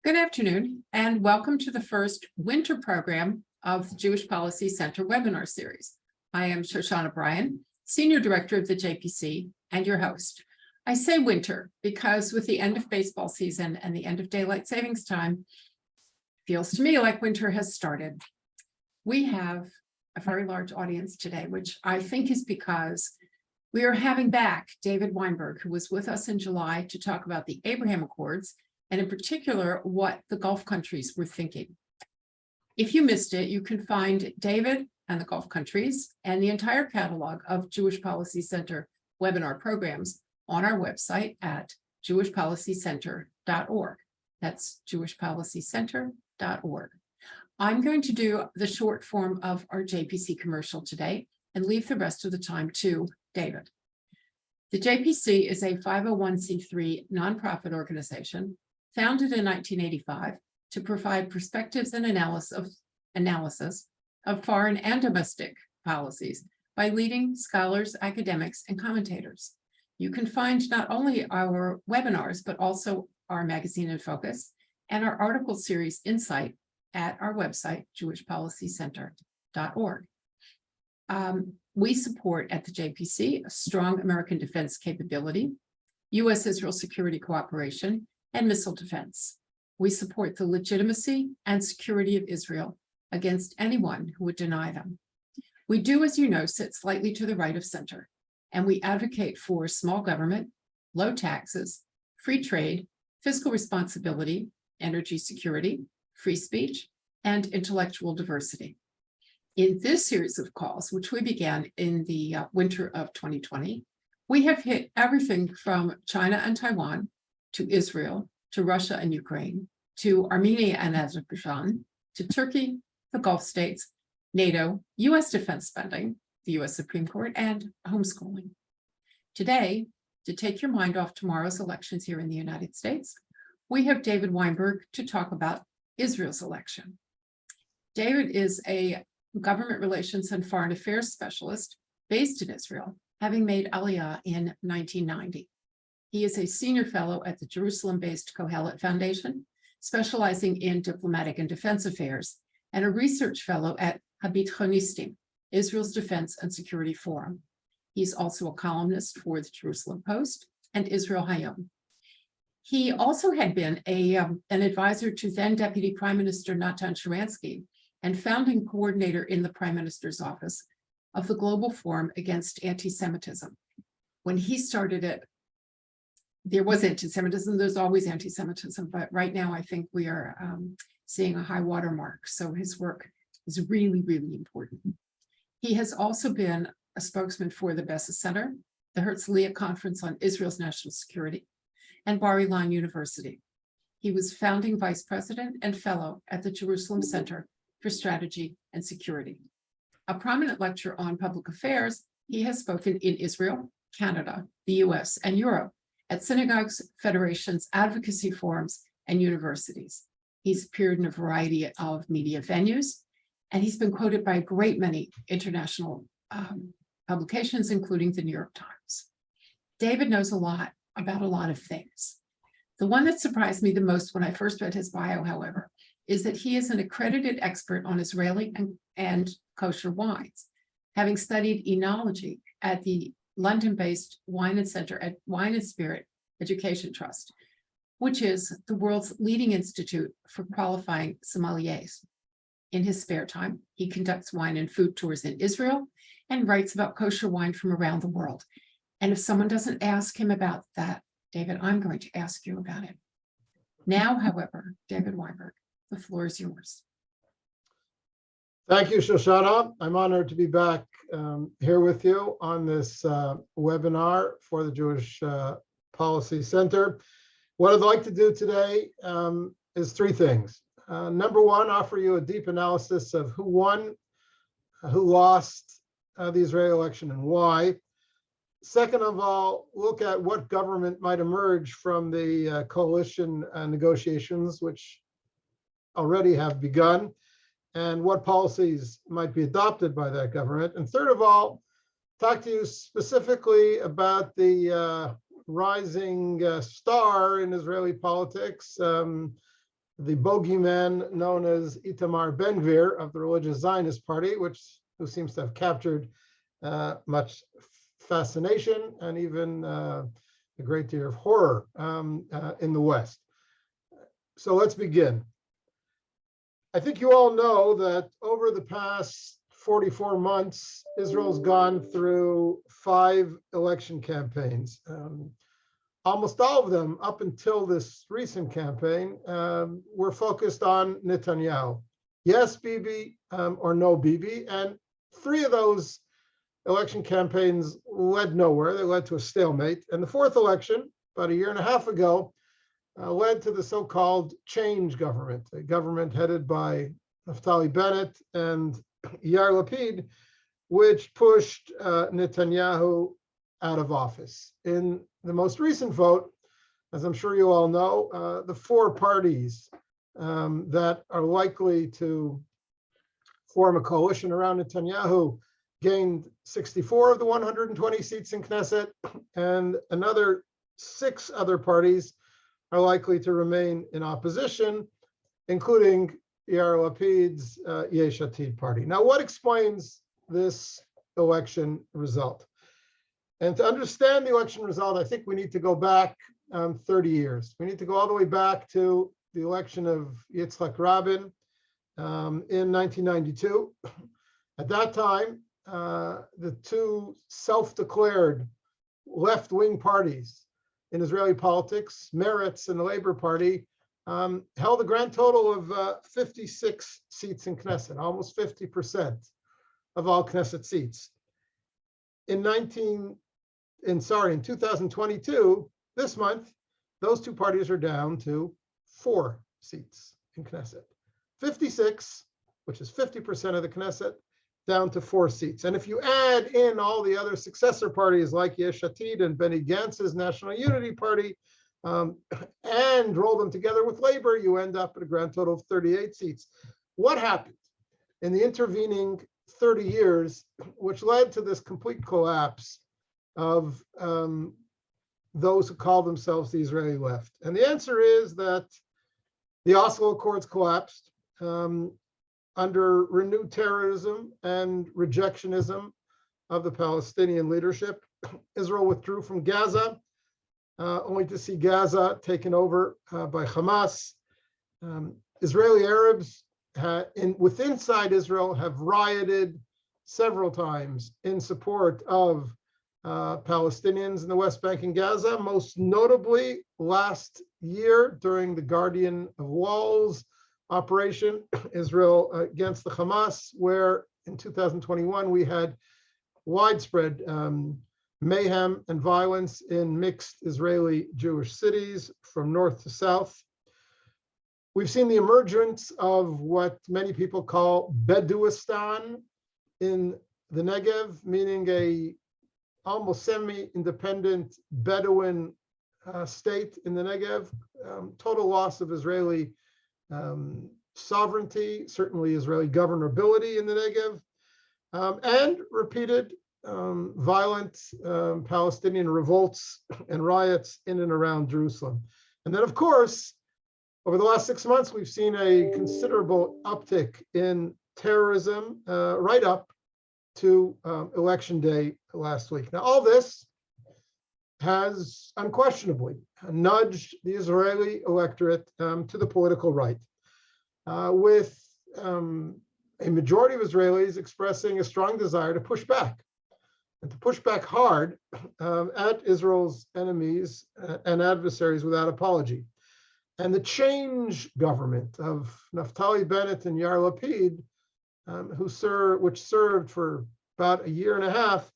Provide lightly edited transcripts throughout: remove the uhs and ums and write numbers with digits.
Good afternoon, and welcome to the first winter program of the Jewish Policy Center webinar series. I am Shoshana Bryan, Senior Director of the JPC and your host. I say winter because with the end of baseball season and the end of daylight savings time, feels to me like winter has started. We have a very large audience today, which I think is because we are having back David Weinberg, who was with us in July to talk about the Abraham Accords, and in particular, what the Gulf countries were thinking. If you missed it, you can find David and the Gulf countries and the entire catalog of Jewish Policy Center webinar programs on our website at jewishpolicycenter.org. That's jewishpolicycenter.org. I'm going to do the short form of our JPC commercial today and leave the rest of the time to David. The JPC is a 501c3 nonprofit organization founded in 1985 to provide perspectives and analysis of foreign and domestic policies by leading scholars, academics, and commentators. You can find not only our webinars, but also our magazine in focus and our article series Insight at our website, jewishpolicycenter.org. We support at the JPC a strong American defense capability, U.S.-Israel security cooperation, and missile defense. We support the legitimacy and security of Israel against anyone who would deny them. We do, as you know, sit slightly to the right of center, and we advocate for small government, low taxes, free trade, fiscal responsibility, energy security, free speech, and intellectual diversity. In this series of calls, which we began in the winter of 2020, we have hit everything from China and Taiwan to Israel, to Russia and Ukraine, to Armenia and Azerbaijan, to Turkey, the Gulf states, NATO, U.S. defense spending, the U.S. Supreme Court, and homeschooling. Today, to take your mind off tomorrow's elections here in the United States, we have David Weinberg to talk about Israel's election. David is a government relations and foreign affairs specialist based in Israel, having made Aliyah in 1990. He is a senior fellow at the Jerusalem-based Kohelet Foundation, specializing in diplomatic and defense affairs, and a research fellow at Habithonistim, Israel's Defense and Security Forum. He's also a columnist for the Jerusalem Post and Israel Hayom. He also had been an advisor to then Deputy Prime Minister Natan Sharansky and founding coordinator in the Prime Minister's office of the Global Forum Against Anti-Semitism. When he started it, there was anti-Semitism, there's always anti-Semitism, but right now I think we are seeing a high water mark. So his work is really, really important. He has also been a spokesman for the Bessa Center, the Herzliya Conference on Israel's National Security, and Bar-Ilan University. He was founding vice president and fellow at the Jerusalem Center for Strategy and Security. A prominent lecturer on public affairs, he has spoken in Israel, Canada, the US, and Europe at synagogues, federations, advocacy forums, and universities. He's appeared in a variety of media venues, and he's been quoted by a great many international publications, including the New York Times. David knows a lot about a lot of things. The one that surprised me the most when I first read his bio, however, is that he is an accredited expert on Israeli and kosher wines, having studied enology at the London-based Wine and Spirit Education Trust, which is the world's leading institute for qualifying sommeliers. In his spare time, he conducts wine and food tours in Israel and writes about kosher wine from around the world. And if someone doesn't ask him about that, David, I'm going to ask you about it. Now, however, David Weinberg, the floor is yours. Thank you, Shoshana. I'm honored to be back here with you on this webinar for the Jewish Policy Center. What I'd like to do today is three things. Number one, offer you a deep analysis of who won, who lost the Israeli election and why. Second of all, look at what government might emerge from the coalition negotiations, which already have begun, and what policies might be adopted by that government. And third of all, talk to you specifically about the rising star in Israeli politics, the bogeyman known as Itamar Ben-Gvir of the Religious Zionist Party, who seems to have captured much fascination and even a great deal of horror in the West. So let's begin. I think you all know that over the past 44 months, Israel's gone through 5 election campaigns. Almost all of them, up until this recent campaign, were focused on Netanyahu. Yes, Bibi, or no Bibi. And 3 of those election campaigns led nowhere. They led to a stalemate. And the 4th election, about a year and a half ago, led to the so-called change government, a government headed by Naftali Bennett and Yair Lapid, which pushed Netanyahu out of office. In the most recent vote, as I'm sure you all know, the 4 parties that are likely to form a coalition around Netanyahu gained 64 of the 120 seats in Knesset, and another 6 other parties are likely to remain in opposition, including Yair Lapid's Yesh Atid party. Now, what explains this election result? And to understand the election result, I think we need to go back 30 years. We need to go all the way back to the election of Yitzhak Rabin in 1992. At that time, the 2 self-declared left-wing parties in Israeli politics, Meretz and the Labor Party, held a grand total of 56 seats in Knesset, almost 50% of all Knesset seats. In 2022, this month, those 2 parties are down to 4 seats in Knesset. 56, which is 50% of the Knesset, down to 4 seats. And if you add in all the other successor parties like Yesh Atid and Benny Gantz's National Unity Party, and roll them together with Labor, you end up at a grand total of 38 seats. What happened in the intervening 30 years, which led to this complete collapse of those who call themselves the Israeli left? And the answer is that the Oslo Accords collapsed under renewed terrorism and rejectionism of the Palestinian leadership. Israel withdrew from Gaza, only to see Gaza taken over by Hamas. Israeli Arabs inside Israel have rioted several times in support of Palestinians in the West Bank and Gaza, most notably last year during the Guardian of Walls operation, Israel against the Hamas, where in 2021 we had widespread mayhem and violence in mixed Israeli Jewish cities from north to south. We've seen the emergence of what many people call Beduistan in the Negev, meaning a almost semi-independent Bedouin state in the Negev, total loss of Israeli sovereignty, certainly Israeli governability in the Negev, and repeated violent Palestinian revolts and riots in and around Jerusalem. And then, of course, over the last 6 months, we've seen a considerable uptick in terrorism right up to Election Day last week. Now, all this has unquestionably nudged the Israeli electorate to the political right, with a majority of Israelis expressing a strong desire to push back, and to push back hard at Israel's enemies and adversaries without apology. And the change government of Naftali Bennett and Yair Lapid, which served for about a year and a half,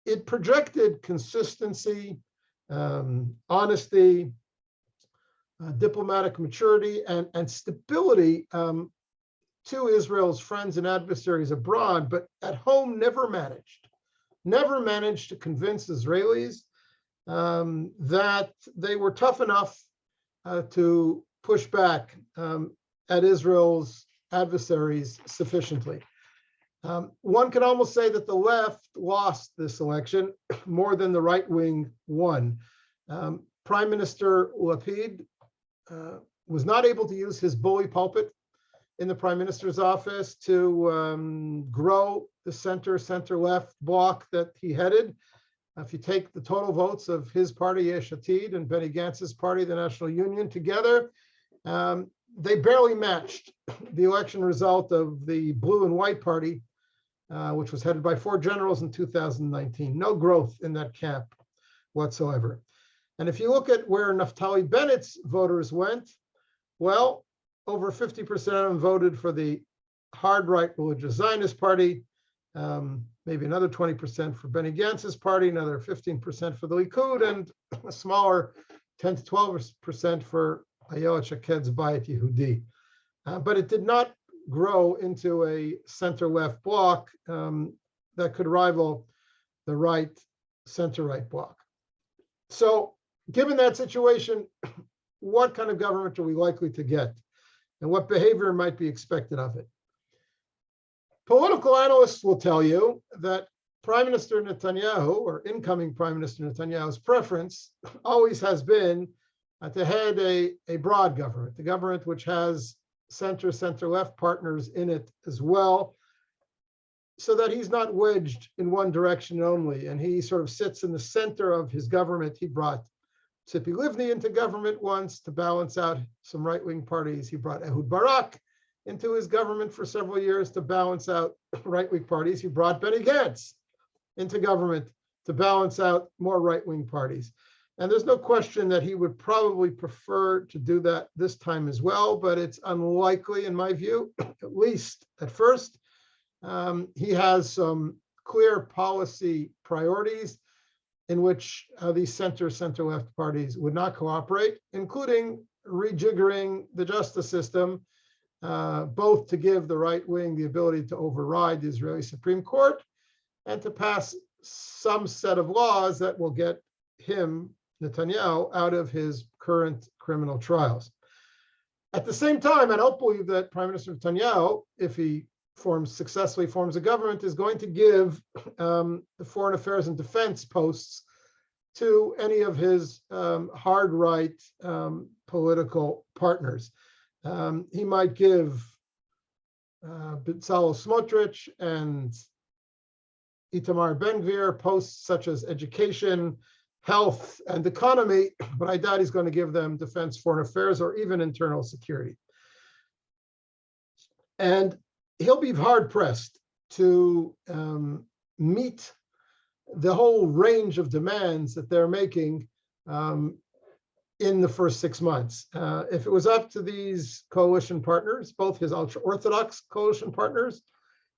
it projected consistency, honesty, diplomatic maturity, and stability to Israel's friends and adversaries abroad, but at home never managed to convince Israelis that they were tough enough to push back at Israel's adversaries sufficiently. One can almost say that the left lost this election more than the right wing won. Prime Minister Lapid was not able to use his bully pulpit in the prime minister's office to grow the center-left bloc that he headed. If you take the total votes of his party, Yesh Atid, and Benny Gantz's party, the National Union, together, they barely matched the election result of the blue and white party, which was headed by 4 generals in 2019. No growth in that camp whatsoever. And if you look at where Naftali Bennett's voters went, well, over 50% of them voted for the hard right religious Zionist party, maybe another 20% for Benny Gantz's party, another 15% for the Likud, and a smaller 10 to 12% for Ayelet Shaked's Bayit Yehudi. But it did not grow into a center-left bloc that could rival the right, center-right bloc. So given that situation, what kind of government are we likely to get? And what behavior might be expected of it? Political analysts will tell you that Prime Minister Netanyahu, or incoming Prime Minister Netanyahu's preference always has been to head a broad government, the government which has center-left partners in it as well, so that he's not wedged in one direction only, and he sort of sits in the center of his government. He brought Tzipi Livni into government once to balance out some right-wing parties. He brought Ehud Barak into his government for several years to balance out right-wing parties. He brought Benny Gantz into government to balance out more right-wing parties. And there's no question that he would probably prefer to do that this time as well, but it's unlikely, in my view, at least at first. He has some clear policy priorities in which these center-left parties would not cooperate, including rejiggering the justice system, both to give the right wing the ability to override the Israeli Supreme Court and to pass some set of laws that will get him, Netanyahu, out of his current criminal trials. At the same time, I don't believe that Prime Minister Netanyahu, if he successfully forms a government, is going to give the foreign affairs and defense posts to any of his hard right political partners. He might give Bezalel Smotrich and Itamar Ben-Gvir posts such as education, health, and economy, but I doubt he's going to give them defense, foreign affairs, or even internal security. And he'll be hard-pressed to meet the whole range of demands that they're making in the first 6 months. If it was up to these coalition partners, both his ultra-Orthodox coalition partners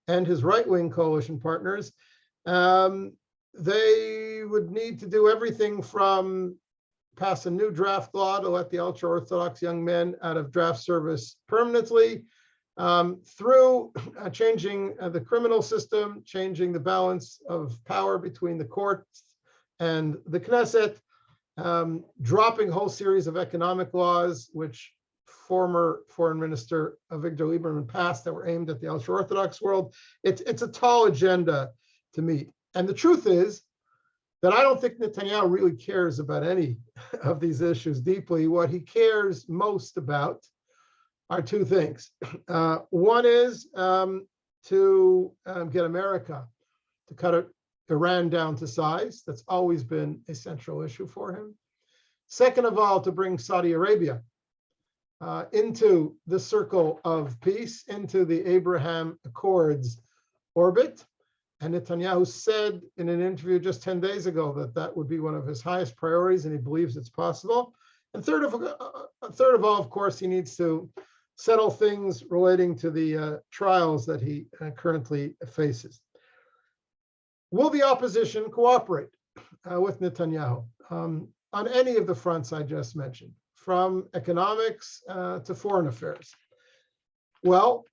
and his right-wing coalition partners, they would need to do everything from pass a new draft law to let the ultra-Orthodox young men out of draft service permanently, through changing the criminal system, changing the balance of power between the courts and the Knesset, dropping a whole series of economic laws, which former Foreign Minister Avigdor Lieberman passed that were aimed at the ultra-Orthodox world. It's a tall agenda to meet. And the truth is that I don't think Netanyahu really cares about any of these issues deeply. What he cares most about are two things. One is to get America to cut Iran down to size. That's always been a central issue for him. Second of all, to bring Saudi Arabia into the circle of peace, into the Abraham Accords orbit. And Netanyahu said in an interview just 10 days ago that that would be one of his highest priorities, and he believes it's possible. And third of all, of course, he needs to settle things relating to the trials that he currently faces. Will the opposition cooperate with Netanyahu on any of the fronts I just mentioned, from economics to foreign affairs? Well,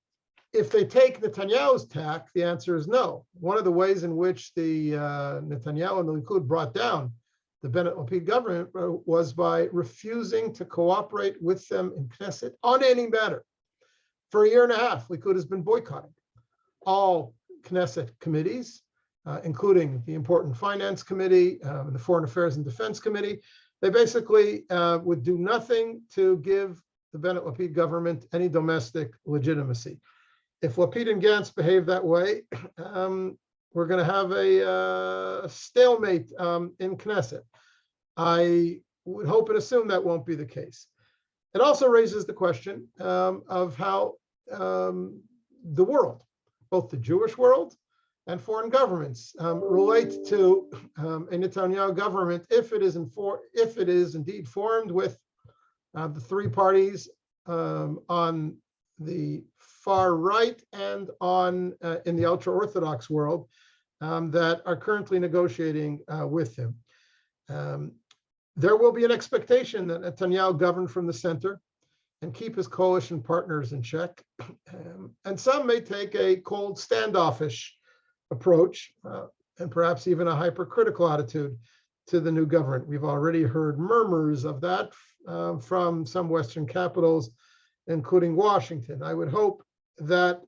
if they take Netanyahu's tack, the answer is no. One of the ways in which the Netanyahu and the Likud brought down the Bennett-Lapid government was by refusing to cooperate with them in Knesset on any matter. For a year and a half, Likud has been boycotting all Knesset committees, including the important Finance Committee, and the Foreign Affairs and Defense Committee. They basically would do nothing to give the Bennett-Lapid government any domestic legitimacy. If Lapid and Gantz behave that way, we're going to have a stalemate in Knesset. I would hope and assume that won't be the case. It also raises the question of how the world, both the Jewish world and foreign governments, relate to a Netanyahu government if it is indeed formed with the three parties on the far right and on in the ultra-Orthodox world that are currently negotiating with him. There will be an expectation that Netanyahu govern from the center and keep his coalition partners in check. And some may take a cold, standoffish approach and perhaps even a hypercritical attitude to the new government. We've already heard murmurs of that from some Western capitals, including Washington. I would hope that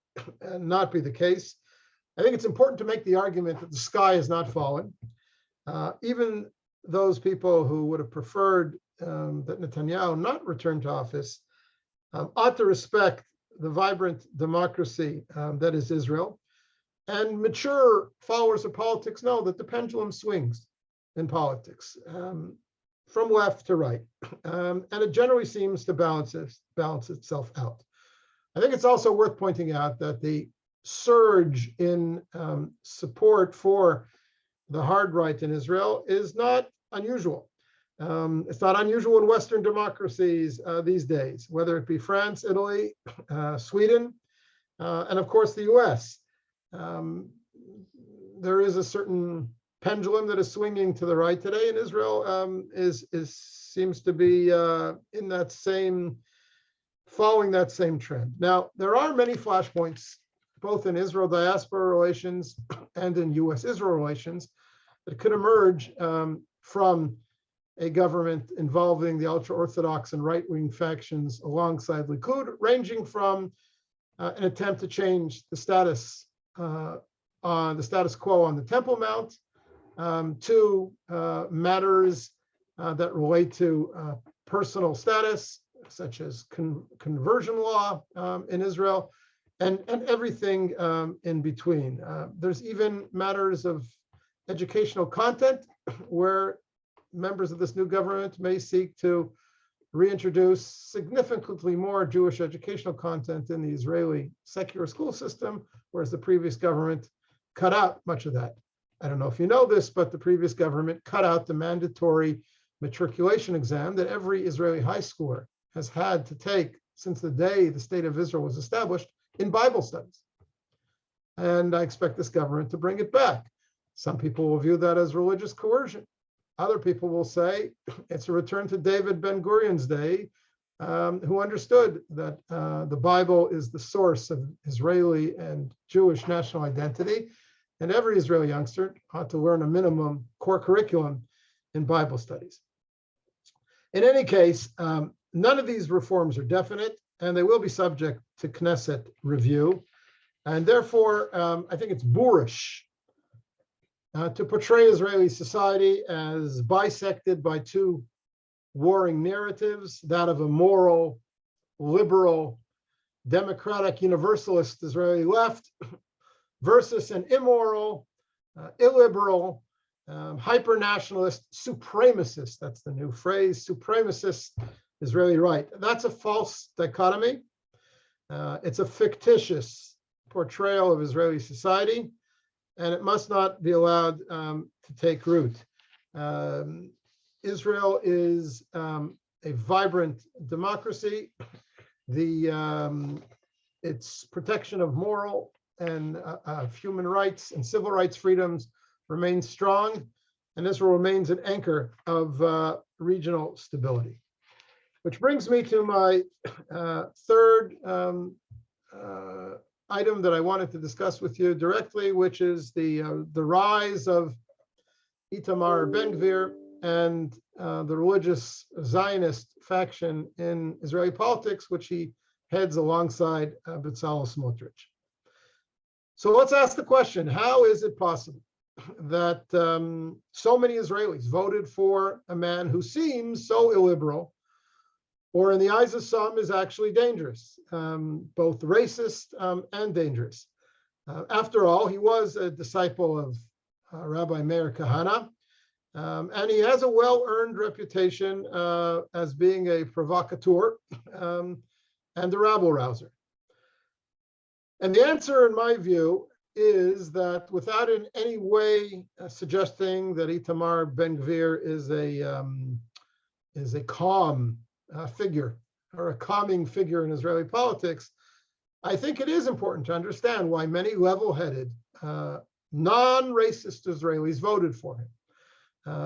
not be the case. I think it's important to make the argument that the sky has not fallen. Even those people who would have preferred that Netanyahu not return to office ought to respect the vibrant democracy that is Israel. And mature followers of politics know that the pendulum swings in politics from left to right. And it generally seems to balance itself out. I think it's also worth pointing out that the surge in support for the hard right in Israel is not unusual. It's not unusual in Western democracies these days, whether it be France, Italy, Sweden, and of course the US. There is a certain pendulum that is swinging to the right today, and Israel seems to be in that same, following that same trend. Now, there are many flashpoints, both in Israel diaspora relations and in US-Israel relations, that could emerge from a government involving the ultra-Orthodox and right-wing factions alongside Likud, ranging from an attempt to change the status quo on the Temple Mount to matters that relate to personal status, such as conversion law in Israel, and everything in between. There's even matters of educational content where members of this new government may seek to reintroduce significantly more Jewish educational content in the Israeli secular school system, whereas the previous government cut out much of that. I don't know if you know this, but the previous government cut out the mandatory matriculation exam that every Israeli high schooler has had to take since the day the state of Israel was established in Bible studies. And I expect this government to bring it back. Some people will view that as religious coercion. Other people will say it's a return to David Ben-Gurion's day, who understood that the Bible is the source of Israeli and Jewish national identity, and every Israeli youngster ought to learn a minimum core curriculum in Bible studies. In any case, none of these reforms are definite, and they will be subject to Knesset review. And therefore, I think it's boorish to portray Israeli society as bisected by two warring narratives, that of a moral, liberal, democratic, universalist Israeli left versus an immoral, illiberal, hyper-nationalist, supremacist, that's the new phrase, supremacist Israeli right. That's a false dichotomy. It's a fictitious portrayal of Israeli society, and it must not be allowed to take root. Israel is a vibrant democracy. Its protection of moral and of human rights and civil rights freedoms remains strong, and Israel remains an anchor of regional stability. Which brings me to my third item that I wanted to discuss with you directly, which is the rise of Itamar Ben-Gvir and the religious Zionist faction in Israeli politics, which he heads alongside Bezalel Smotrich. So let's ask the question, how is it possible that so many Israelis voted for a man who seems so illiberal, or in the eyes of some is actually dangerous, both racist and dangerous. After all, he was a disciple of Rabbi Meir Kahana, and he has a well-earned reputation as being a provocateur and a rabble-rouser. And the answer, in my view, is that without in any way suggesting that Itamar Ben-Gvir is a calm figure or a calming figure in Israeli politics, I think it is important to understand why many level-headed, non-racist Israelis voted for him.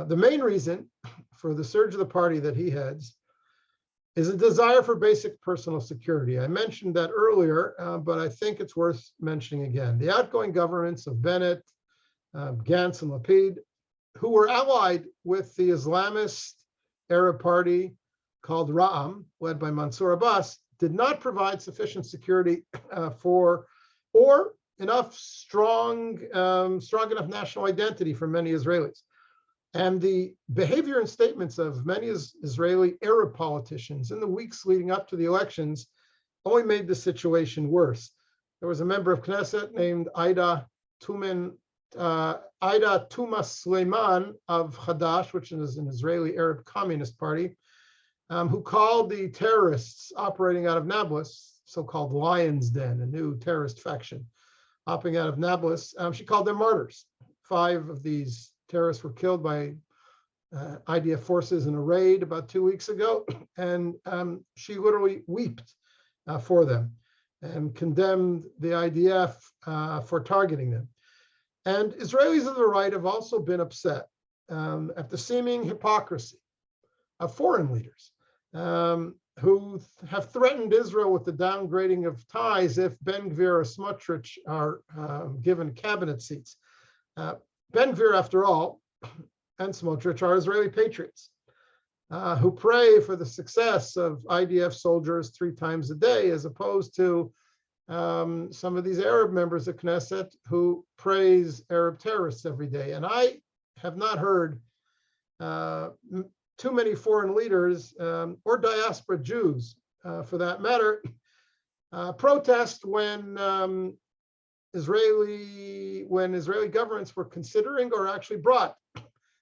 The main reason for the surge of the party that he heads is a desire for basic personal security. I mentioned that earlier, but I think it's worth mentioning again. The outgoing governments of Bennett, Gantz, and Lapid, who were allied with the Islamist Arab party called Ra'am, led by Mansour Abbas, did not provide sufficient security or enough strong enough national identity for many Israelis. And the behavior and statements of many Israeli Arab politicians in the weeks leading up to the elections only made the situation worse. There was a member of Knesset named Aida Tuma Suleiman of Hadash, which is an Israeli Arab Communist Party, who called the terrorists operating out of Nablus, so-called Lion's Den, a new terrorist faction operating out of Nablus. She called them martyrs. 5 of these terrorists were killed by IDF forces in a raid about 2 weeks ago, and she literally wept for them and condemned the IDF for targeting them. And Israelis of the right have also been upset at the seeming hypocrisy of foreign leaders who have threatened Israel with the downgrading of ties if Ben-Gvir or Smotrich are given cabinet seats. Ben-Gvir, after all, and Smotrich are Israeli patriots who pray for the success of IDF soldiers 3 times a day, as opposed to some of these Arab members of Knesset who praise Arab terrorists every day. And I have not heard too many foreign leaders or diaspora Jews, for that matter, protest when Israeli governments were considering or actually brought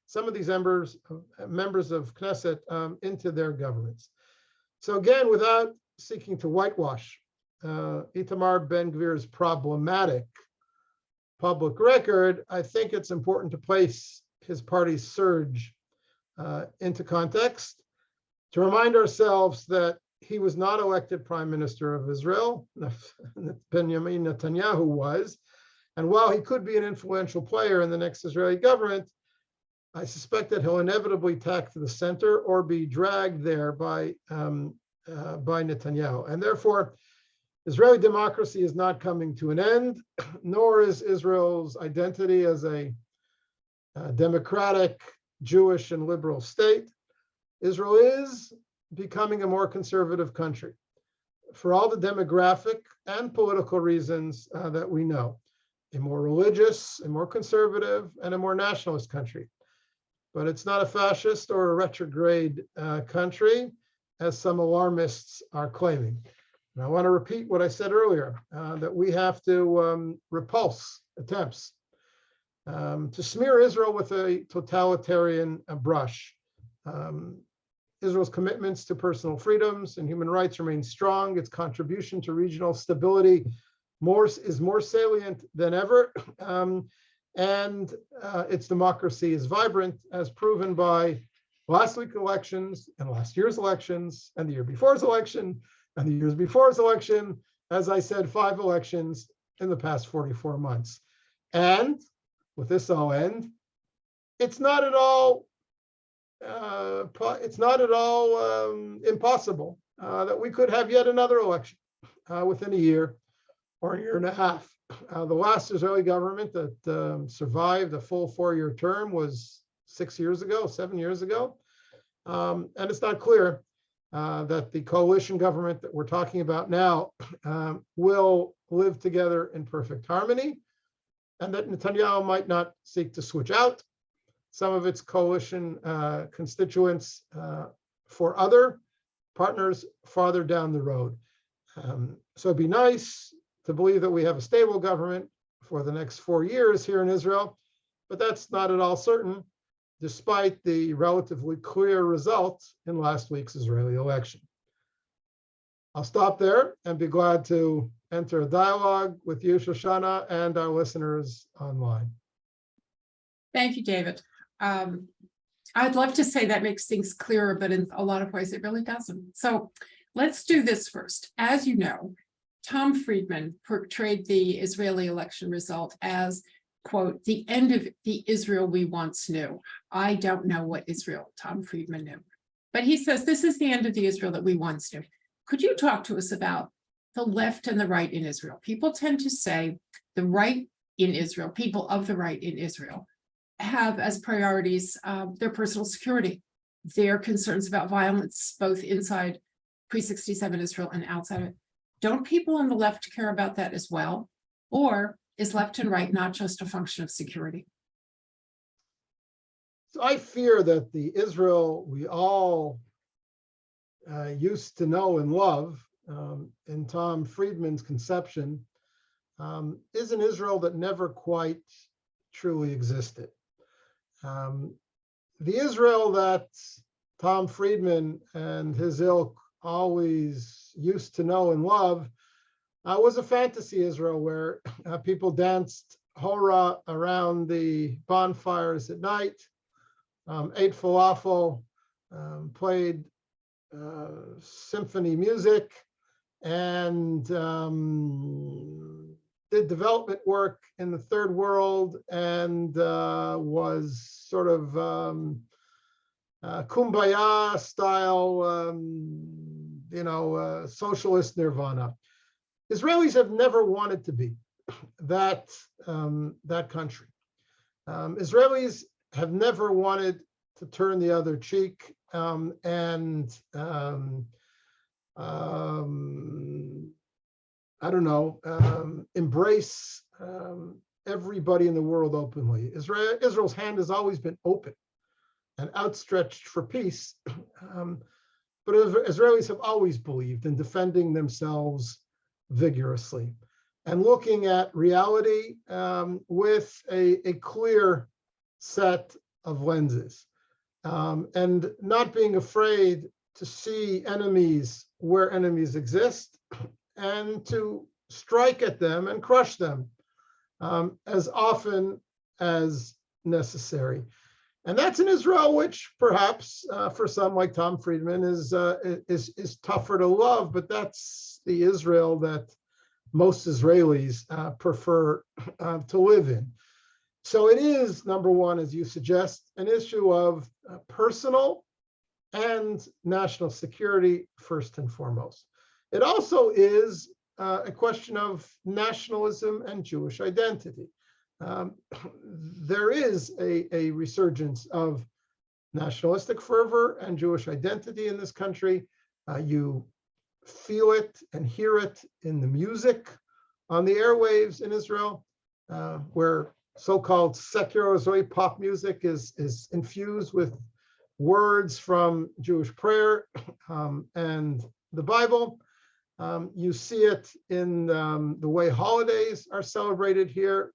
some of these members of Knesset into their governments. So again, without seeking to whitewash Itamar Ben-Gvir's problematic public record, I think it's important to place his party's surge into context, to remind ourselves that he was not elected prime minister of Israel. Benjamin Netanyahu was. And while he could be an influential player in the next Israeli government, I suspect that he'll inevitably tack to the center or be dragged there by Netanyahu. And therefore, Israeli democracy is not coming to an end, nor is Israel's identity as a democratic, Jewish, and liberal state. Israel is becoming a more conservative country for all the demographic and political reasons that we know. A more religious, a more conservative, and a more nationalist country. But it's not a fascist or a retrograde country, as some alarmists are claiming. And I want to repeat what I said earlier, that we have to repulse attempts to smear Israel with a totalitarian brush. Israel's commitments to personal freedoms and human rights remain strong. Its contribution to regional stability is more salient than ever. And its democracy is vibrant, as proven by last week's elections and last year's elections and the year before's election and the years before's election. As I said, 5 elections in the past 44 months. And with this, I'll end. It's not at all impossible that we could have yet another election within a year or a year and a half. The last Israeli government that survived a full 4-year term was 7 years ago. And it's not clear that the coalition government that we're talking about now will live together in perfect harmony, and that Netanyahu might not seek to switch out some of its coalition constituents for other partners farther down the road. So it'd be nice to believe that we have a stable government for the next 4 years here in Israel, but that's not at all certain, despite the relatively clear results in last week's Israeli election. I'll stop there and be glad to enter a dialogue with you, Shoshana, and our listeners online. Thank you, David. I'd love to say that makes things clearer, but in a lot of ways it really doesn't. So let's do this first. As you know, Tom Friedman portrayed the Israeli election result as, quote, the end of the Israel we once knew. I don't know what Israel Tom Friedman knew, but he says this is the end of the Israel that we once knew. Could you talk to us about the left and the right in Israel? People tend to say the right in Israel, people of the right in Israel, have as priorities their personal security, their concerns about violence, both inside pre-67 Israel and outside of it. Don't people on the left care about that as well? Or is left and right not just a function of security? So I fear that the Israel we all used to know and love in Tom Friedman's conception is an Israel that never quite truly existed. The Israel that Tom Friedman and his ilk always used to know and love was a fantasy Israel where people danced hora around the bonfires at night, ate falafel, played symphony music, and did development work in the third world, and was sort of kumbaya style, socialist nirvana. Israelis have never wanted to be that country. Israelis have never wanted to turn the other cheek and embrace everybody in the world openly. Israel's hand has always been open and outstretched for peace, but Israelis have always believed in defending themselves vigorously and looking at reality with a clear set of lenses, and not being afraid to see enemies where enemies exist and to strike at them and crush them as often as necessary. And that's an Israel which perhaps for some like Tom Friedman is tougher to love, but that's the Israel that most Israelis prefer to live in. So it is, number one, as you suggest, an issue of personal and national security first and foremost. It also is a question of nationalism and Jewish identity. There is a resurgence of nationalistic fervor and Jewish identity in this country. You feel it and hear it in the music on the airwaves in Israel, where so-called secular Israeli pop music is infused with words from Jewish prayer and the Bible. You see it in the way holidays are celebrated here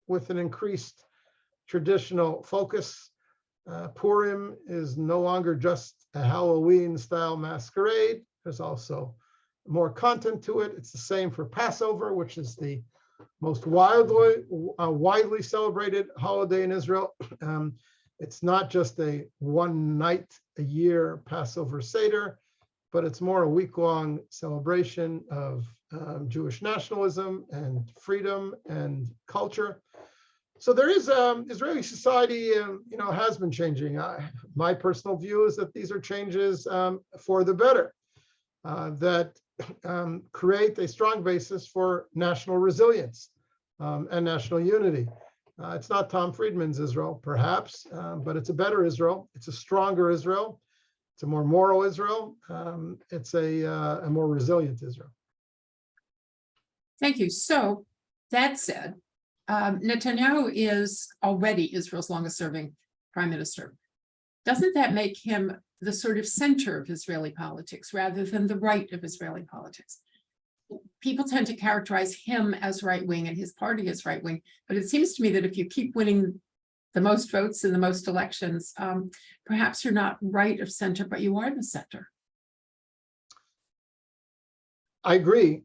with an increased traditional focus. Purim is no longer just a Halloween-style masquerade. There's also more content to it. It's the same for Passover, which is the most widely celebrated holiday in Israel. It's not just a one night a year Passover Seder, but it's more a week-long celebration of Jewish nationalism and freedom and culture. So there is Israeli society, has been changing. My personal view is that these are changes for the better, that create a strong basis for national resilience and national unity. It's not Tom Friedman's Israel, perhaps, but it's a better Israel. It's a stronger Israel. It's a more moral Israel. It's a more resilient Israel. Thank you. So that said, Netanyahu is already Israel's longest serving prime minister. Doesn't that make him the sort of center of Israeli politics rather than the right of Israeli politics? People tend to characterize him as right-wing and his party as right-wing, but it seems to me that if you keep winning the most votes in the most elections, perhaps you're not right of center, but you are the center. I agree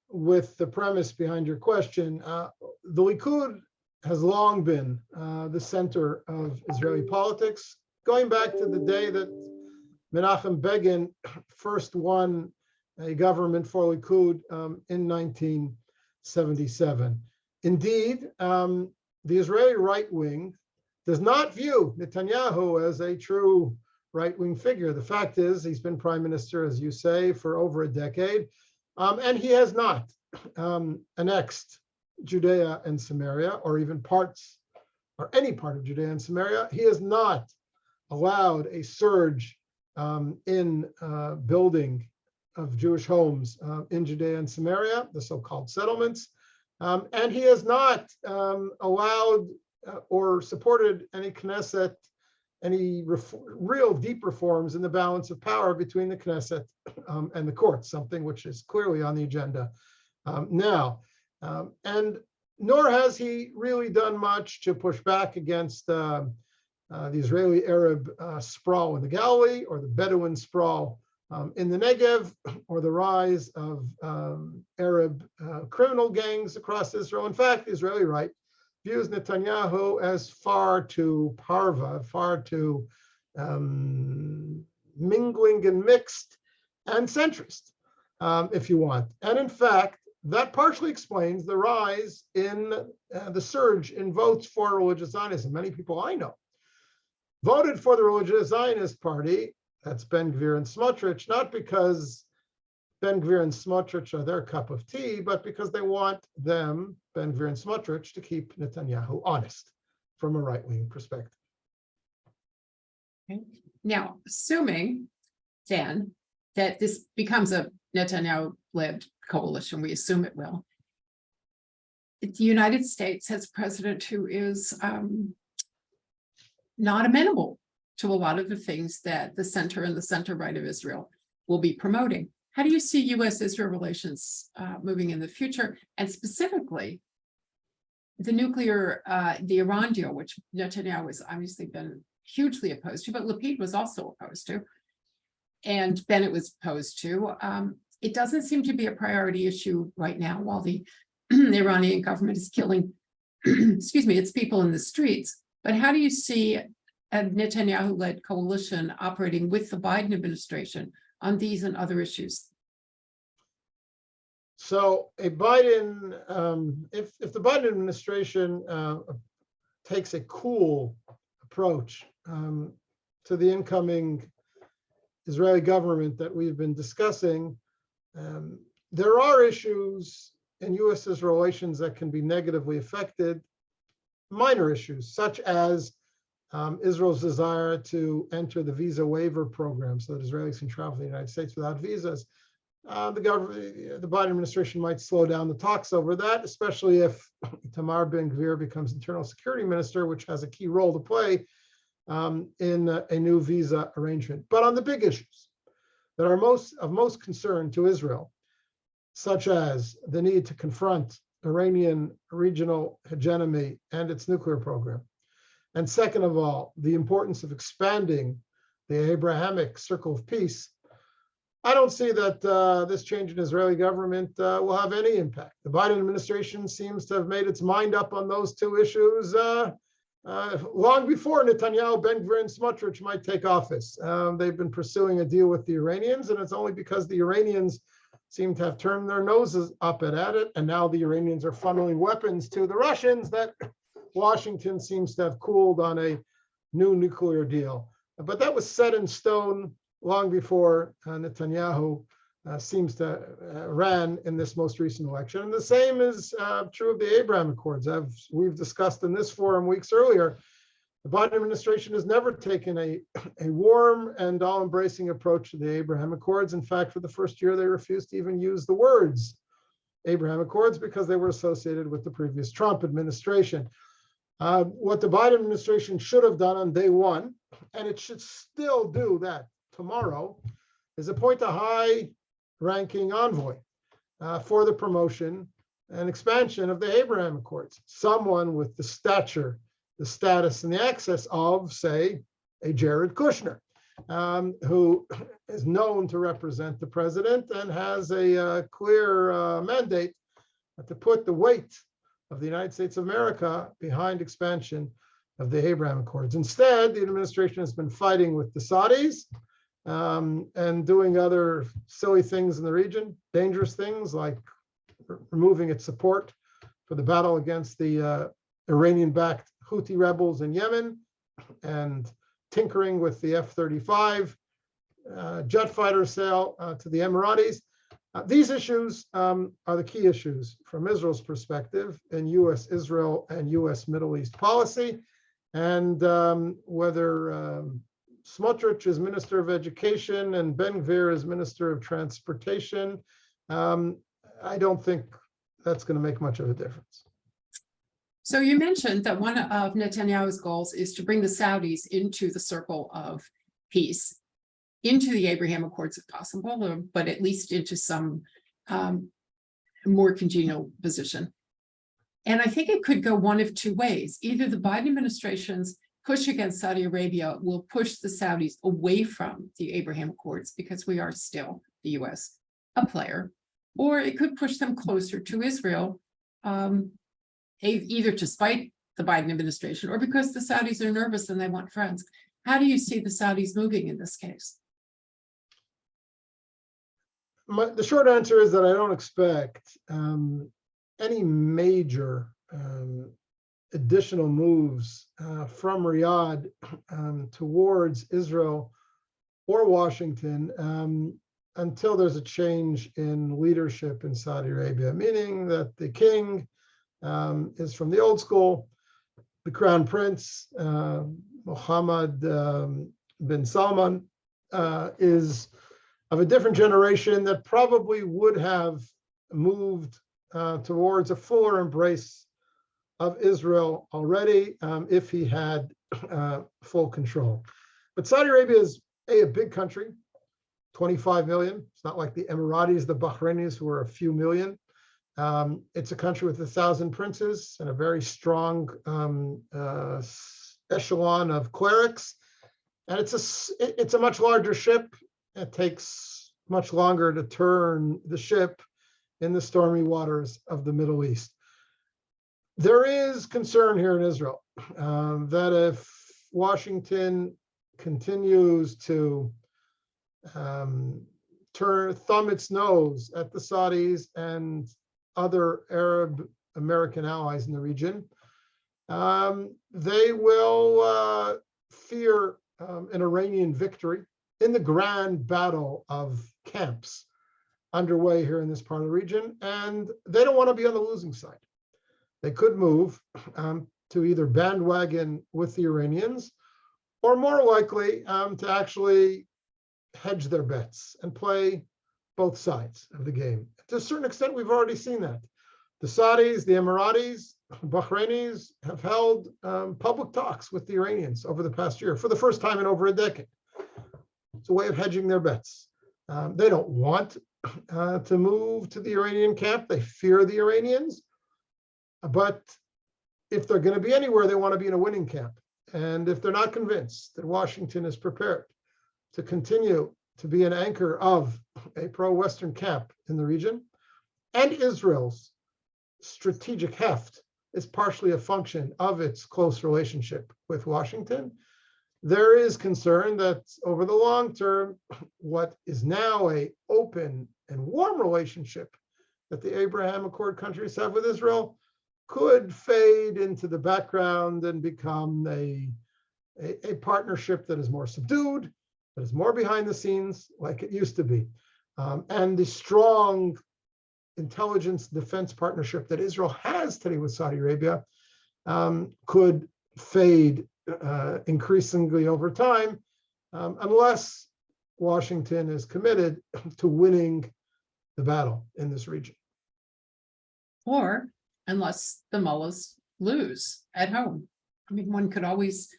with the premise behind your question. The Likud has long been the center of Israeli politics, going back to the day that Menachem Begin first won a government for Likud in 1977. Indeed, the Israeli right wing does not view Netanyahu as a true right-wing figure. The fact is, he's been prime minister, as you say, for over a decade, and he has not annexed Judea and Samaria, or even parts, or any part of Judea and Samaria. He has not allowed a surge in building of Jewish homes in Judea and Samaria, the so-called settlements, and he has not allowed or supported any Knesset, any real deep reforms in the balance of power between the Knesset and the courts, something which is clearly on the agenda now. And nor has he really done much to push back against the Israeli Arab sprawl in the Galilee, or the Bedouin sprawl in the Negev, or the rise of Arab criminal gangs across Israel. In fact, the Israeli right views Netanyahu as far too parva, far too mingling and mixed and centrist, if you want. And in fact, that partially explains the rise in the surge in votes for religious Zionism. Many people I know voted for the religious Zionist party, that's Ben Gvir and Smotrich, not because Ben Gvir and Smotrich are their cup of tea, but because they want them, Ben Gvir and Smotrich, to keep Netanyahu honest from a right-wing perspective. Okay. Now, assuming then that this becomes a Netanyahu-led coalition, we assume it will, the United States has a president who is not amenable to a lot of the things that the center and the center right of Israel will be promoting. How do you see U.S.-Israel relations moving in the future? And specifically, the Iran deal, which Netanyahu has obviously been hugely opposed to, but Lapid was also opposed to, and Bennett was opposed to. It doesn't seem to be a priority issue right now, while the Iranian government is killing, excuse me, its people in the streets. But how do you see a Netanyahu-led coalition operating with the Biden administration on these and other issues? So a Biden, if the Biden administration takes a cool approach to the incoming Israeli government that we've been discussing, there are issues in U.S.-Israel relations that can be negatively affected, minor issues, such as Israel's desire to enter the visa waiver program so that Israelis can travel to the United States without visas. The Biden administration might slow down the talks over that, especially if Tamar Ben-Gvir becomes internal security minister, which has a key role to play in a new visa arrangement. But on the big issues that are of most concern to Israel, such as the need to confront Iranian regional hegemony and its nuclear program, and second of all, the importance of expanding the Abrahamic circle of peace, I don't see that this change in Israeli government will have any impact. The Biden administration seems to have made its mind up on those two issues long before Netanyahu, Ben-Gvir, and Smotrich might take office. They've been pursuing a deal with the Iranians, and it's only because the Iranians seem to have turned their noses up at it, and now the Iranians are funneling weapons to the Russians that Washington seems to have cooled on a new nuclear deal. But that was set in stone long before Netanyahu seems to ran in this most recent election. And the same is true of the Abraham Accords. As we've discussed in this forum weeks earlier, the Biden administration has never taken a warm and all-embracing approach to the Abraham Accords. In fact, for the first year, they refused to even use the words Abraham Accords because they were associated with the previous Trump administration. What the Biden administration should have done on day one, and it should still do that tomorrow, is appoint a high-ranking envoy for the promotion and expansion of the Abraham Accords, someone with the stature, the status, and the access of, say, a Jared Kushner, who is known to represent the president and has a clear mandate to put the weight of the United States of America behind expansion of the Abraham Accords. Instead, the administration has been fighting with the Saudis and doing other silly things in the region, dangerous things like removing its support for the battle against the Iranian-backed Houthi rebels in Yemen and tinkering with the F-35 jet fighter sale to the Emiratis. These issues are the key issues from Israel's perspective in U.S. Israel and U.S. Middle East policy. And whether Smotrich is Minister of Education and Ben-Gvir is Minister of Transportation, I don't think that's going to make much of a difference. So you mentioned that one of Netanyahu's goals is to bring the Saudis into the circle of peace, into the Abraham Accords if possible, but at least into some more congenial position. And I think it could go one of two ways. Either the Biden administration's push against Saudi Arabia will push the Saudis away from the Abraham Accords because we are still, the US, a player, or it could push them closer to Israel, either to spite the Biden administration or because the Saudis are nervous and they want friends. How do you see the Saudis moving in this case? The short answer is that I don't expect any major additional moves from Riyadh towards Israel or Washington until there's a change in leadership in Saudi Arabia, meaning that the king is from the old school, the crown prince, Mohammed bin Salman, is of a different generation that probably would have moved towards a fuller embrace of Israel already if he had full control. But Saudi Arabia is a big country, 25 million. It's not like the Emiratis, the Bahrainis, who are a few million. It's a country with 1,000 princes and a very strong echelon of clerics. And it's a much larger ship. It takes much longer to turn the ship in the stormy waters of the Middle East. There is concern here in Israel that if Washington continues to thumb its nose at the Saudis and other Arab American allies in the region, they will fear an Iranian victory in the grand battle of camps underway here in this part of the region, and they don't want to be on the losing side. They could move to either bandwagon with the Iranians or more likely to actually hedge their bets and play both sides of the game. To a certain extent, we've already seen that. The Saudis, the Emiratis, Bahrainis have held public talks with the Iranians over the past year for the first time in over a decade. It's a way of hedging their bets. They don't want to move to the Iranian camp. They fear the Iranians. But if they're going to be anywhere, they want to be in a winning camp. And if they're not convinced that Washington is prepared to continue to be an anchor of a pro-Western camp in the region, and Israel's strategic heft is partially a function of its close relationship with Washington, there is concern that over the long term, what is now an open and warm relationship that the Abraham Accord countries have with Israel could fade into the background and become a partnership that is more subdued, that is more behind the scenes, like it used to be. And the strong intelligence defense partnership that Israel has today with Saudi Arabia could fade increasingly over time, unless Washington is committed to winning the battle in this region. Or unless the mullahs lose at home. I mean, one could always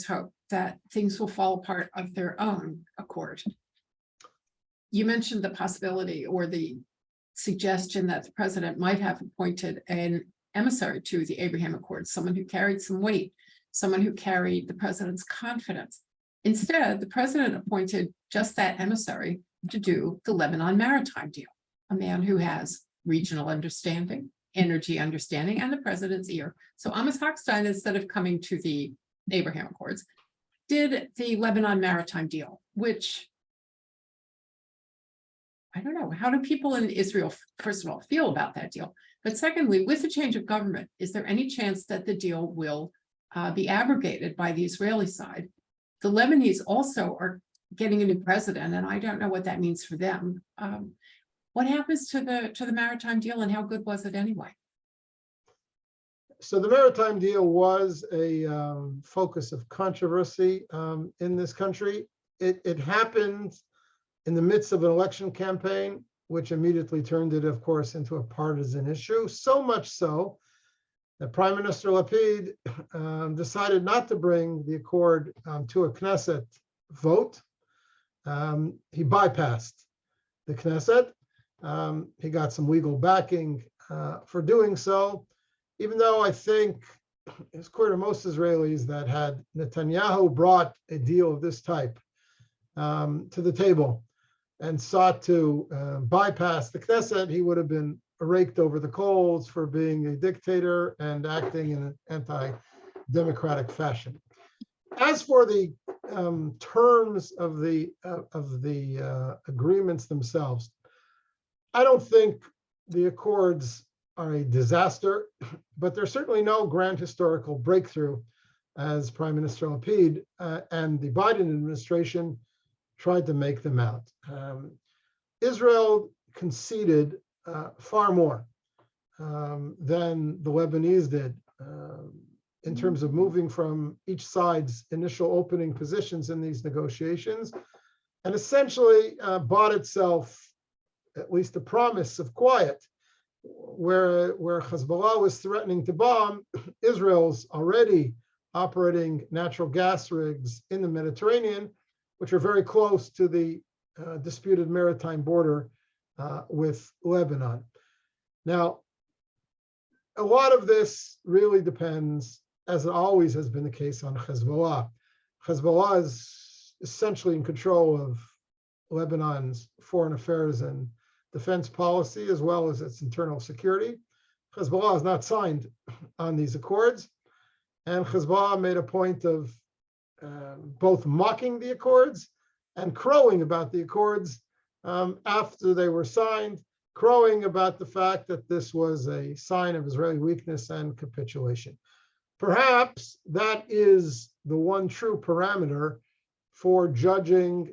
hope that things will fall apart of their own accord. You mentioned the possibility or the suggestion that the president might have appointed an emissary to the Abraham Accords, someone who carried some weight, someone who carried the president's confidence. Instead, the president appointed just that emissary to do the Lebanon maritime deal, a man who has regional understanding, energy understanding, and the president's ear. So Amos Hochstein, instead of coming to the Abraham Accords, did the Lebanon maritime deal, which I don't know, how do people in Israel, first of all, feel about that deal? But secondly, with the change of government, is there any chance that the deal will be abrogated by the Israeli side? The Lebanese also are getting a new president, and I don't know what that means for them. What happens to the maritime deal, and how good was it anyway? So the maritime deal was a focus of controversy in this country. It happened in the midst of an election campaign, which immediately turned it, of course, into a partisan issue. So much so that Prime Minister Lapid decided not to bring the accord to a Knesset vote. He bypassed the Knesset. He got some legal backing for doing so, even though I think it's clear to most Israelis that had Netanyahu brought a deal of this type to the table and sought to bypass the Knesset, he would have been raked over the coals for being a dictator and acting in an anti-democratic fashion. As for the terms of the agreements themselves, I don't think the accords are a disaster, but there's certainly no grand historical breakthrough, as Prime Minister Lapid and the Biden administration tried to make them out. Israel conceded far more than the Lebanese did in terms of moving from each side's initial opening positions in these negotiations, and essentially bought itself at least a promise of quiet. Where Hezbollah was threatening to bomb, Israel's already operating natural gas rigs in the Mediterranean, which are very close to the disputed maritime border with Lebanon. Now, a lot of this really depends, as it always has been the case, on Hezbollah. Hezbollah is essentially in control of Lebanon's foreign affairs and defense policy, as well as its internal security. Hezbollah has not signed on these accords, and Hezbollah made a point of both mocking the accords and crowing about the accords after they were signed, crowing about the fact that this was a sign of Israeli weakness and capitulation. Perhaps that is the one true parameter for judging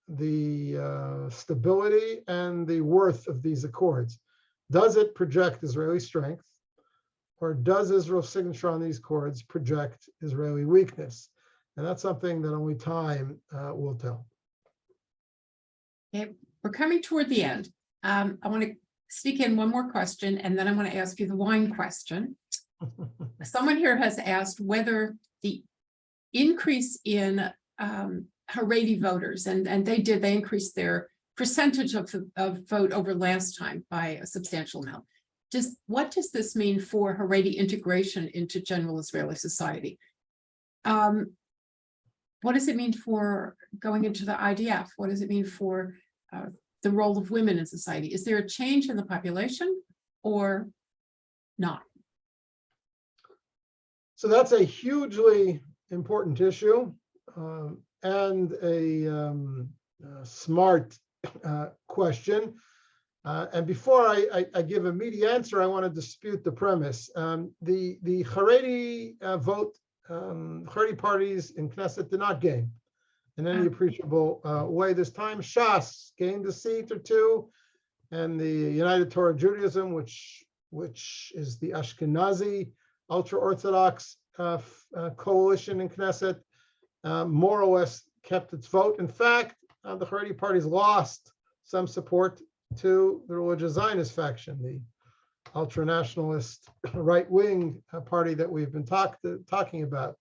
the stability and the worth of these accords. Does it project Israeli strength, or does Israel's signature on these accords project Israeli weakness? And that's something that only time will tell. Okay, we're coming toward the end. I want to sneak in one more question, and then I want to ask you the wine question. Someone here has asked whether the increase in Haredi voters, and they increased their percentage of vote over last time by a substantial amount. What does this mean for Haredi integration into general Israeli society? What does it mean for going into the IDF? What does it mean for the role of women in society? Is there a change in the population or not? So that's a hugely important issue and a smart question. And before I give a meaty answer, I want to dispute the premise. The Haredi vote, Haredi parties in Knesset did not gain in any appreciable way this time. Shas gained a seat or two, and the United Torah Judaism, which is the Ashkenazi ultra-Orthodox coalition in Knesset, more or less kept its vote. In fact, the Haredi parties lost some support to the religious Zionist faction, the ultra-nationalist right-wing party that we've been talking about.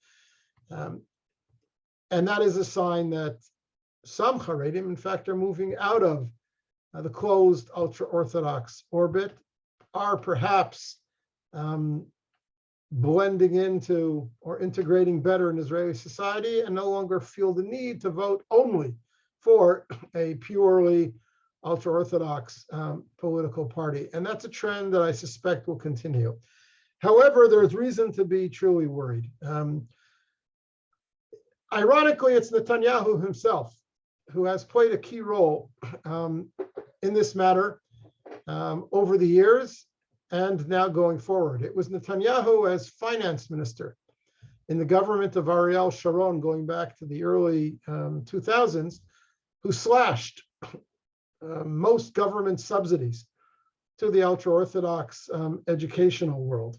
And that is a sign that some Haredim, in fact, are moving out of the closed ultra-Orthodox orbit, are perhaps blending into or integrating better in Israeli society and no longer feel the need to vote only for a purely ultra-Orthodox political party. And that's a trend that I suspect will continue. However, there's reason to be truly worried. Ironically, it's Netanyahu himself who has played a key role in this matter over the years and now going forward. It was Netanyahu as finance minister in the government of Ariel Sharon going back to the early 2000s who slashed most government subsidies to the ultra-Orthodox educational world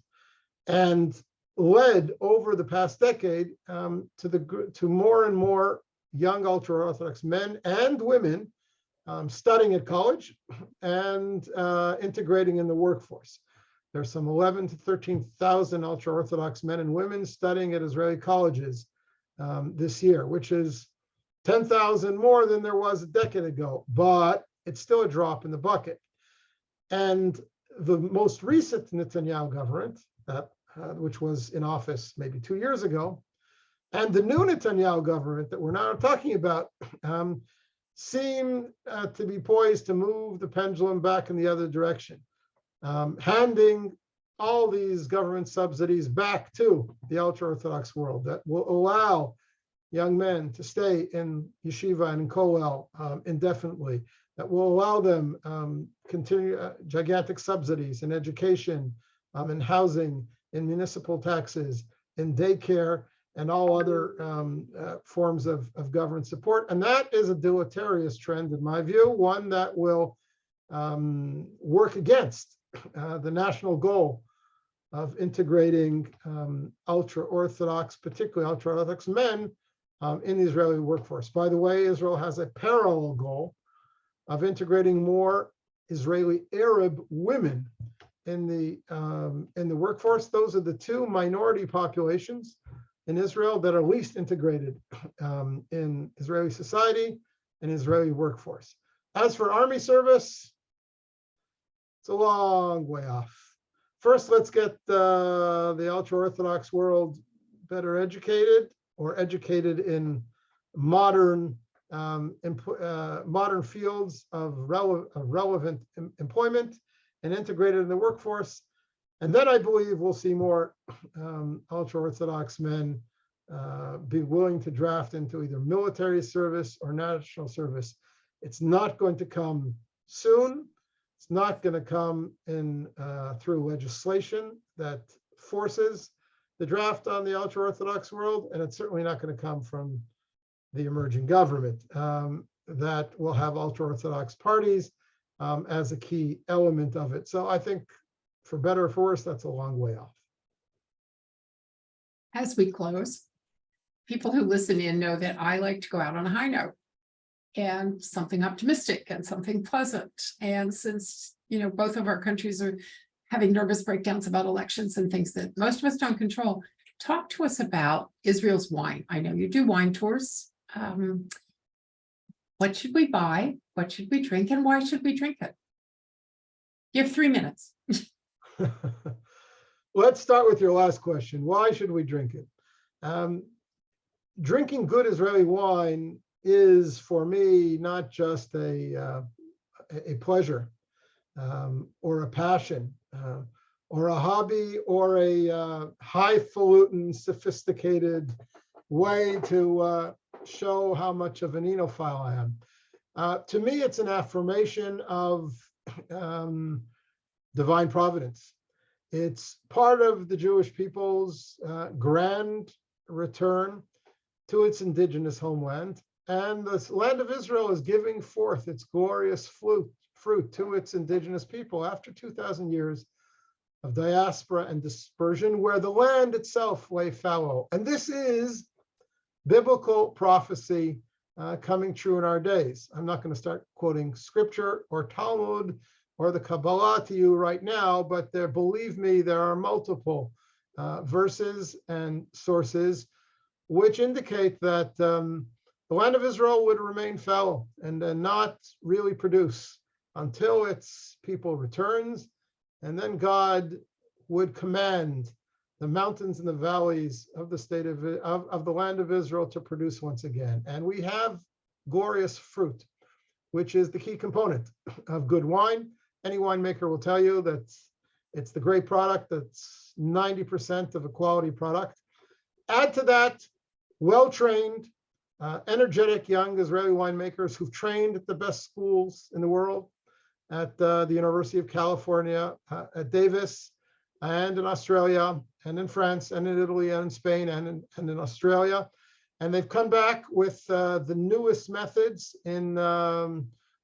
and led over the past decade to more and more young ultra-Orthodox men and women studying at college and integrating in the workforce. There's some 11,000 to 13,000 ultra-Orthodox men and women studying at Israeli colleges this year, which is 10,000 more than there was a decade ago, but it's still a drop in the bucket. And the most recent Netanyahu government, which was in office maybe 2 years ago, and the new Netanyahu government that we're now talking about seem to be poised to move the pendulum back in the other direction, handing all these government subsidies back to the ultra-Orthodox world that will allow young men to stay in yeshiva and in kollel indefinitely, that will allow them continue gigantic subsidies in education, in housing, in municipal taxes, in daycare, and all other forms of government support. And that is a deleterious trend, in my view, one that will work against the national goal of integrating ultra-Orthodox, particularly ultra-Orthodox men in the Israeli workforce. By the way, Israel has a parallel goal of integrating more Israeli Arab women in the workforce. Those are the two minority populations in Israel that are least integrated in Israeli society and Israeli workforce. As for army service, it's a long way off. First, let's get the ultra-Orthodox world better educated, or educated in modern modern fields of relevant employment and integrated in the workforce. And then I believe we'll see more ultra-Orthodox men be willing to draft into either military service or national service. It's not going to come soon. It's not going to come in through legislation that forces the draft on the ultra-Orthodox world, and it's certainly not going to come from the emerging government that will have ultra-Orthodox parties as a key element of it. So I think, for better or for worse, that's a long way off. As we close, people who listen in know that I like to go out on a high note and something optimistic and something pleasant. And since, both of our countries are having nervous breakdowns about elections and things that most of us don't control, talk to us about Israel's wine. I know you do wine tours. What should we buy? What should we drink? And why should we drink it? You have 3 minutes. Let's start with your last question. Why should we drink it? Drinking good Israeli wine is, for me, not just a pleasure or a passion or a hobby or a highfalutin, sophisticated way to show how much of an enophile I am. To me, it's an affirmation of divine providence. It's part of the Jewish people's grand return to its indigenous homeland. And the land of Israel is giving forth its glorious fruit to its indigenous people after 2,000 years of diaspora and dispersion, where the land itself lay fallow. And this is biblical prophecy coming true in our days. I'm not going to start quoting scripture or Talmud, or the Kabbalah to you right now, but believe me, there are multiple verses and sources which indicate that the land of Israel would remain fallow and not really produce until its people returns, and then God would command the mountains and the valleys of the state of the land of Israel to produce once again. And we have glorious fruit, which is the key component of good wine. Any winemaker will tell you that it's the great product, that's 90% of a quality product. Add to that well-trained, energetic young Israeli winemakers who've trained at the best schools in the world, at the University of California, at Davis, and in Australia, and in France, and in Italy, and in Spain, and in Australia. And they've come back with the newest methods in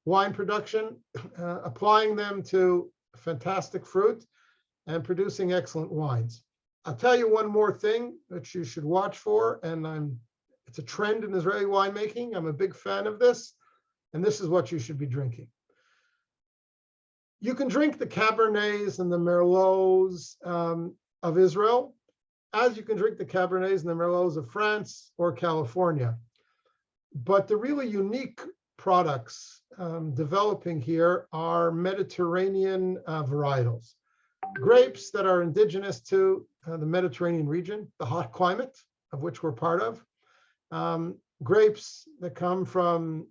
wine production, applying them to fantastic fruit and producing excellent wines. I'll tell you one more thing that you should watch for, and it's a trend in Israeli winemaking. I'm a big fan of this, and this is what you should be drinking. You can drink the Cabernets and the Merlots of Israel, as you can drink the Cabernets and the Merlots of France or California. But the really unique products developing here are Mediterranean varietals. Grapes that are indigenous to the Mediterranean region, the hot climate of which we're part of. Grapes that come from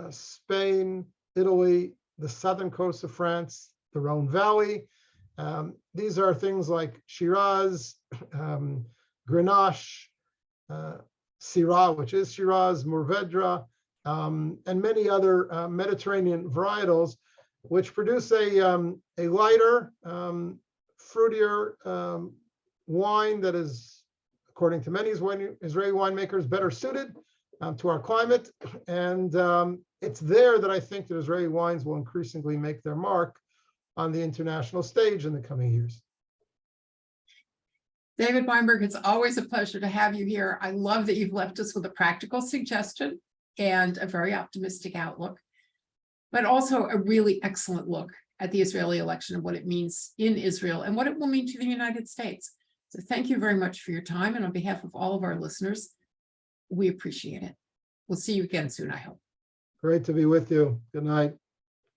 Spain, Italy, the southern coast of France, the Rhone Valley. These are things like Shiraz, Grenache, Syrah, which is Shiraz, Mourvedre, and many other Mediterranean varietals, which produce a lighter, fruitier wine that is, according to many Israeli winemakers, better suited to our climate. And it's there that I think that Israeli wines will increasingly make their mark on the international stage in the coming years. David Weinberg, it's always a pleasure to have you here. I love that you've left us with a practical suggestion and a very optimistic outlook, but also a really excellent look at the Israeli election and what it means in Israel and what it will mean to the United States. So thank you very much for your time. And on behalf of all of our listeners, we appreciate it. We'll see you again soon, I hope. Great to be with you. Good night.